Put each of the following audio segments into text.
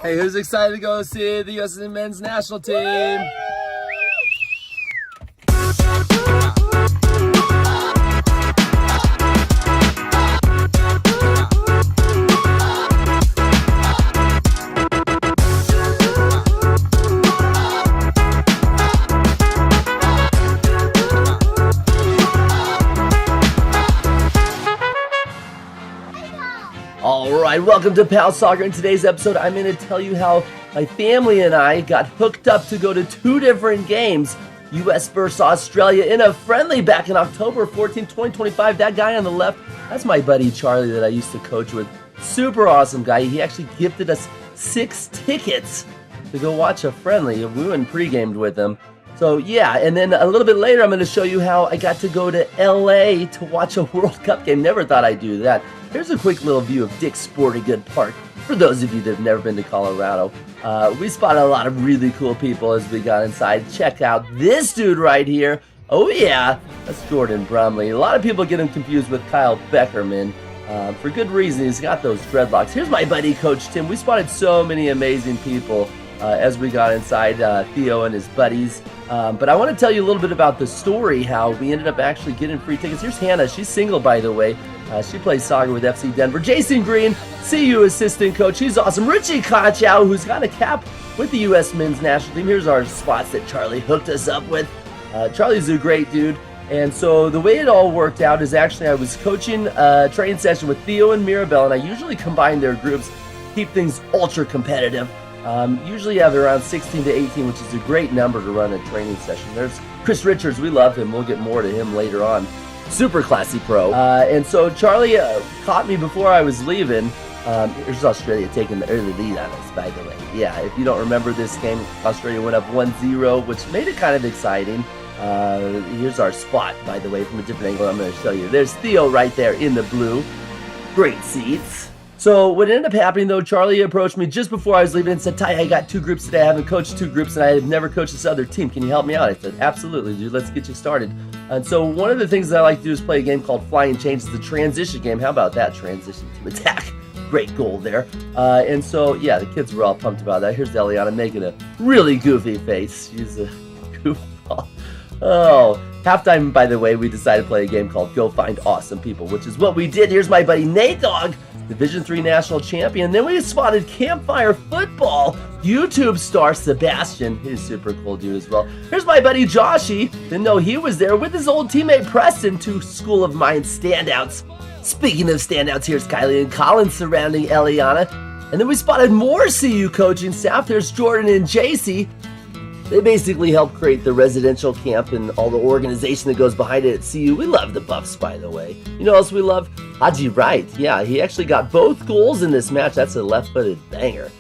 Hey, who's excited to go see the U.S. men's national team? Alright, welcome to Pal Soccer. In today's episode, I'm going to tell you how my family and I got hooked up to go to two different games. US versus Australia in a friendly back in October 14, 2025. That guy on the left, that's my buddy Charlie that I used to coach with. Super awesome guy. He actually gifted us 6 tickets to go watch a friendly. We went pre-gamed with him. So yeah, and then a little bit later I'm going to show you how I got to go to LA to watch a World Cup game. Never thought I'd do that. Here's a quick little view of Dick's Sporting Good Park. For those of you that have never been to Colorado, we spotted a lot of really cool people as we got inside. Check out this dude right here. Oh yeah, that's Jordan Brumley. A lot of people get him confused with Kyle Beckerman. For good reason, he's got those dreadlocks. Here's my buddy Coach Tim. We spotted so many amazing people as we got inside, Theo and his buddies. But I want to tell you a little bit about the story, how we ended up actually getting free tickets. Here's Hannah. She's single, by the way. She plays soccer with FC Denver. Jason Green, CU assistant coach. He's awesome. Richie Kachow, who's got a cap with the U.S. men's national team. Here's our spots that Charlie hooked us up with. Charlie's a great dude. And so the way it all worked out is actually I was coaching a training session with Theo and Mirabelle, and I usually combine their groups, keep things ultra competitive. Usually have around 16 to 18, which is a great number to run a training session. There's Chris Richards. We love him. We'll get more to him later on. Super classy pro. And so Charlie caught me before I was leaving. Here's Australia taking the early lead on us, by the way. Yeah, if you don't remember this game, Australia went up 1-0, which made it kind of exciting. Here's our spot, by the way, from a different angle I'm going to show you. There's Theo right there in the blue. Great seats. So what ended up happening, though, Charlie approached me just before I was leaving and said, Ty, I got 2 groups today. I haven't coached 2 groups, and I have never coached this other team. Can you help me out? I said, absolutely, dude. Let's get you started. And so one of the things that I like to do is play a game called Flying Change. It's a transition game. How about that? Transition to attack. Great goal there. And so, yeah, the kids were all pumped about that. Here's Eliana making a really goofy face. She's a goofball. Oh, halftime, by the way, we decided to play a game called Go Find Awesome People, which is what we did. Here's my buddy Nate Dogg, Division III national champion. Then we spotted Campfire Football YouTube star Sebastian. He's a super cool dude as well. Here's my buddy Joshy. Didn't know he was there with his old teammate Preston, 2 School of Mine standouts. Speaking of standouts, here's Kylie and Colin surrounding Eliana. And then we spotted more CU coaching staff. There's Jordan and JC. They basically help create the residential camp and all the organization that goes behind it at CU. We love the Buffs, by the way. You know what else we love? Haji Wright. Yeah, he actually got both goals in this match. That's a left-footed banger.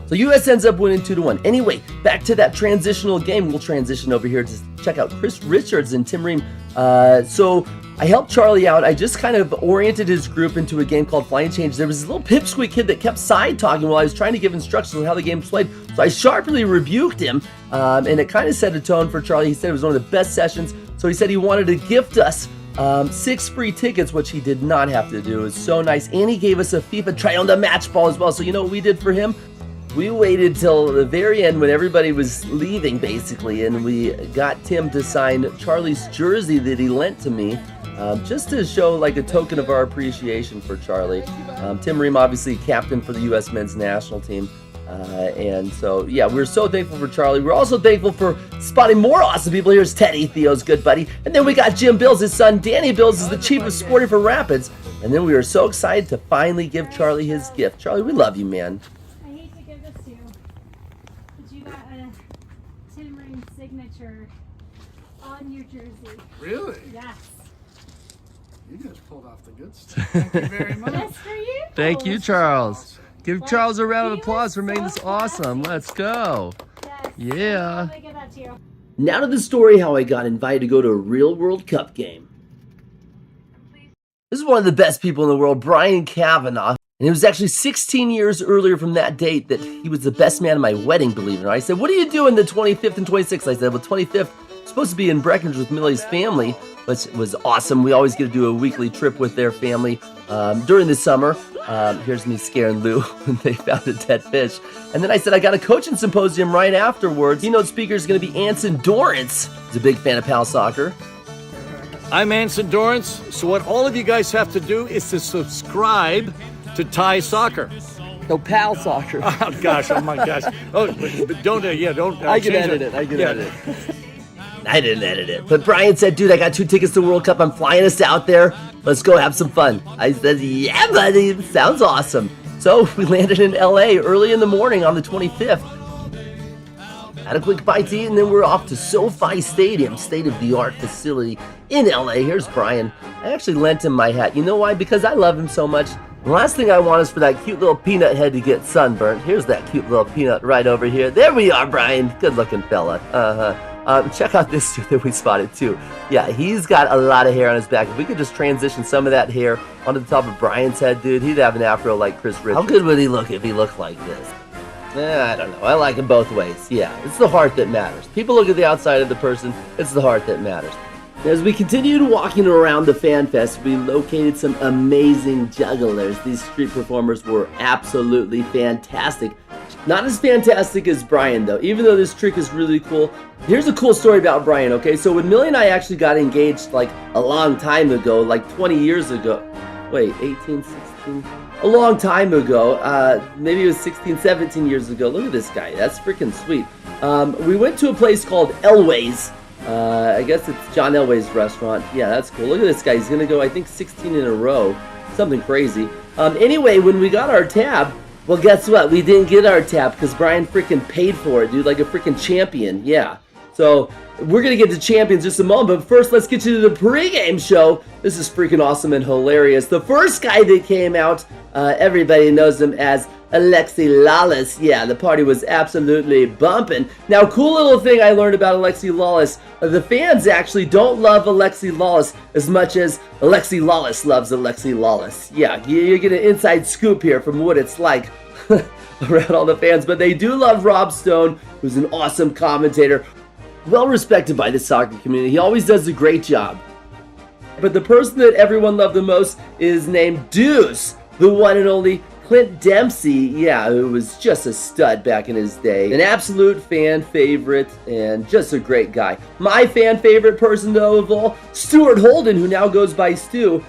So US ends up winning 2-1. Anyway, back to that transitional game. We'll transition over here to check out Chris Richards and Tim Ream. So I helped Charlie out. I just kind of oriented his group into a game called Flying Change. There was a little pipsqueak kid that kept side-talking while I was trying to give instructions on how the game was played. So I sharply rebuked him, and it kind of set a tone for Charlie. He said it was one of the best sessions. So he said he wanted to gift us 6 free tickets, which he did not have to do. It was so nice. And he gave us a FIFA Tri-Onda match ball as well. So you know what we did for him? We waited till the very end when everybody was leaving, basically, and we got Tim to sign Charlie's jersey that he lent to me, just to show like a token of our appreciation for Charlie. Tim Ream, obviously captain for the U.S. men's national team. And so, yeah, we're so thankful for Charlie. We're also thankful for spotting more awesome people. Here's Teddy, Theo's good buddy. And then we got Jim Bills, his son. Danny Bills is the chief of sporting for Rapids. And then we were so excited to finally give Charlie his gift. Charlie, we love you, man. I hate to give this to you, but you got a Tim Ream signature on your jersey. Really? Yes. You just pulled off the good stuff. Thank you very much. That's for you. Thank you, Charles. Awesome. Give Charles a round of applause for making this awesome. Let's go. Yes. Yeah. Let me give that to you. Now to the story how I got invited to go to a real World Cup game. This is one of the best people in the world, Brian Kavanaugh. And it was actually 16 years earlier from that date that he was the best man at my wedding, believe it or not. I said, what are you doing the 25th and 26th? I said, well, 25th, supposed to be in Breckenridge with Millie's family. which was awesome. We always get to do a weekly trip with their family during the summer. Here's me scaring Lou when they found a dead fish. And then I said I got a coaching symposium right afterwards. Keynote speaker is going to be Anson Dorrance. He's a big fan of Pal Soccer. I'm Anson Dorrance. So what all of you guys have to do is to subscribe to Thai Soccer. No, Pal Soccer. Oh gosh! Oh my gosh! Oh, but don't don't. I can edit it. I can edit it. I didn't edit it. But Brian said, dude, I got 2 tickets to World Cup. I'm flying us out there. Let's go have some fun. I said, yeah, buddy. Sounds awesome. So we landed in LA early in the morning on the 25th. Had a quick bite to eat, and then we're off to SoFi Stadium, state-of-the-art facility in LA. Here's Brian. I actually lent him my hat. You know why? Because I love him so much. The last thing I want is for that cute little peanut head to get sunburnt. Here's that cute little peanut right over here. There we are, Brian. Good-looking fella. Check out this dude that we spotted too. Yeah, he's got a lot of hair on his back. If we could just transition some of that hair onto the top of Brian's head, dude, he'd have an afro like Chris Richards. How good would he look if he looked like this? I don't know. I like him both ways. Yeah, it's the heart that matters. People look at the outside of the person. It's the heart that matters. As we continued walking around the Fan Fest, we located some amazing jugglers. These street performers were absolutely fantastic. Not as fantastic as Brian, though, even though this trick is really cool. Here's a cool story about Brian, okay? So when Millie and I actually got engaged, like, a long time ago, like 20 years ago. Wait, 18, 16? A long time ago. Maybe it was 16, 17 years ago. Look at this guy. That's freaking sweet. We went to a place called Elway's. I guess it's John Elway's restaurant. Yeah, that's cool. Look at this guy. He's going to go, I think, 16 in a row. Something crazy. Anyway, when we got our tab, well, guess what? We didn't get our tab because Brian freaking paid for it, dude, like a freaking champion. Yeah. So we're going to get to champions just a moment, but first let's get you to the pregame show. This is freaking awesome and hilarious. The first guy that came out, everybody knows him as Alexi Lawless. Yeah, the party was absolutely bumping. Now, cool little thing I learned about Alexi Lawless. The fans actually don't love Alexi Lawless as much as Alexi Lawless loves Alexi Lawless. Yeah, you get an inside scoop here from what it's like around all the fans. But they do love Rob Stone, who's an awesome commentator. Well respected by the soccer community. He always does a great job. But the person that everyone loved the most is named Deuce, the one and only Clint Dempsey, yeah, who was just a stud back in his day. An absolute fan favorite and just a great guy. My fan favorite person, though, of all, Stuart Holden, who now goes by Stu.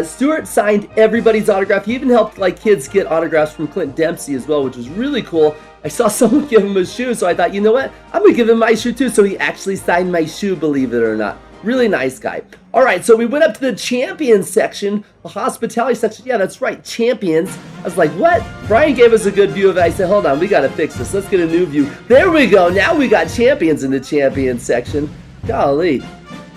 Stuart signed everybody's autograph. He even helped like kids get autographs from Clint Dempsey as well, which was really cool. I saw someone give him a shoe, so I thought, you know what? I'm going to give him my shoe too. So he actually signed my shoe, believe it or not. Really nice guy. All right, so we went up to the champions section, the hospitality section. Yeah, that's right, champions. I was like, what? Brian gave us a good view of it. I said, hold on, we got to fix this. Let's get a new view. There we go. Now we got champions in the champions section. Golly.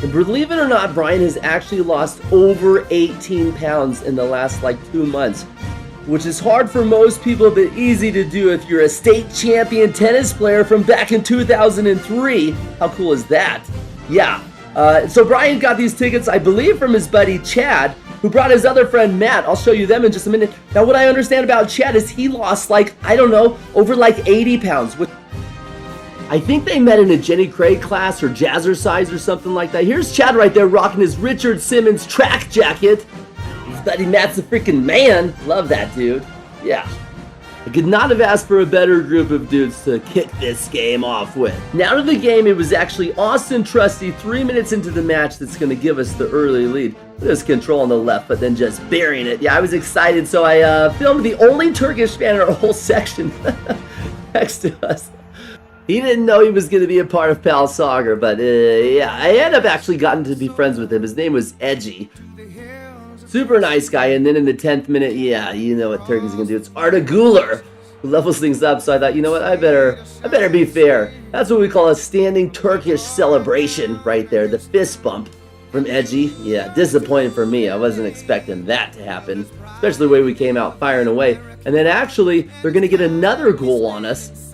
And believe it or not, Brian has actually lost over 18 pounds in the last like 2 months, which is hard for most people, but easy to do if you're a state champion tennis player from back in 2003. How cool is that? Yeah. So Brian got these tickets, I believe, from his buddy Chad, who brought his other friend Matt. I'll show you them in just a minute. Now, what I understand about Chad is he lost, like, I don't know, over like 80 pounds. I think they met in a Jenny Craig class or jazzercise or something like that. Here's Chad right there rocking his Richard Simmons track jacket. His buddy Matt's a freaking man. Love that dude. Yeah. I could not have asked for a better group of dudes to kick this game off with. Now to the game, it was actually Austin Trusty 3 minutes into the match that's going to give us the early lead. This control on the left, but then just burying it. Yeah, I was excited, so I filmed the only Turkish fan in our whole section next to us. He didn't know he was going to be a part of Pal Soccer, but yeah, I ended up actually gotten to be friends with him. His name was Edgy. Super nice guy, and then in the 10th minute, yeah, you know what Turkey's gonna do. It's Arda Güler who levels things up, so I thought, you know what, I better be fair. That's what we call a standing Turkish celebration right there, the fist bump from Edgy. Yeah, disappointing for me. I wasn't expecting that to happen, especially the way we came out firing away. And then actually, they're gonna get another goal on us.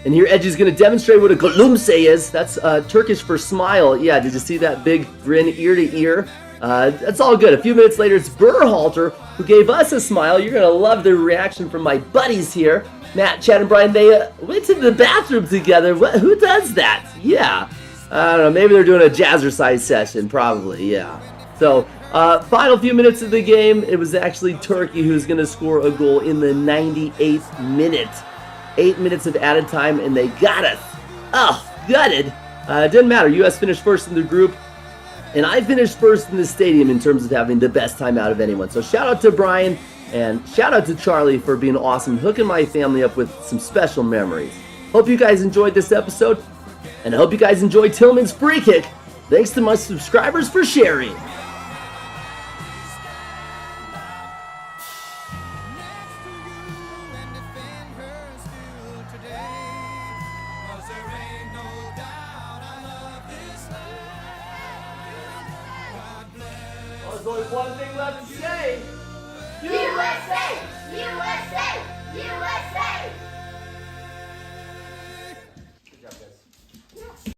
And here Edgy's gonna demonstrate what a gülümse is. That's Turkish for smile. Yeah, did you see that big grin ear to ear? That's all good. A few minutes later, it's Berhalter who gave us a smile. You're going to love the reaction from my buddies here. Matt, Chad, and Brian, they went to the bathroom together. Who does that? Yeah. I don't know, maybe they're doing a jazzercise session, probably, yeah. So, final few minutes of the game, it was actually Turkey who's going to score a goal in the 98th minute. 8 minutes of added time, and they got us. Oh, gutted. It didn't matter. U.S. finished first in the group, and I finished first in the stadium in terms of having the best time out of anyone. So shout out to Brian, and shout out to Charlie for being awesome, hooking my family up with some special memories. Hope you guys enjoyed this episode, and I hope you guys enjoyed Tillman's free kick. Thanks to my subscribers for sharing. There's only one thing left to say. USA! USA! USA!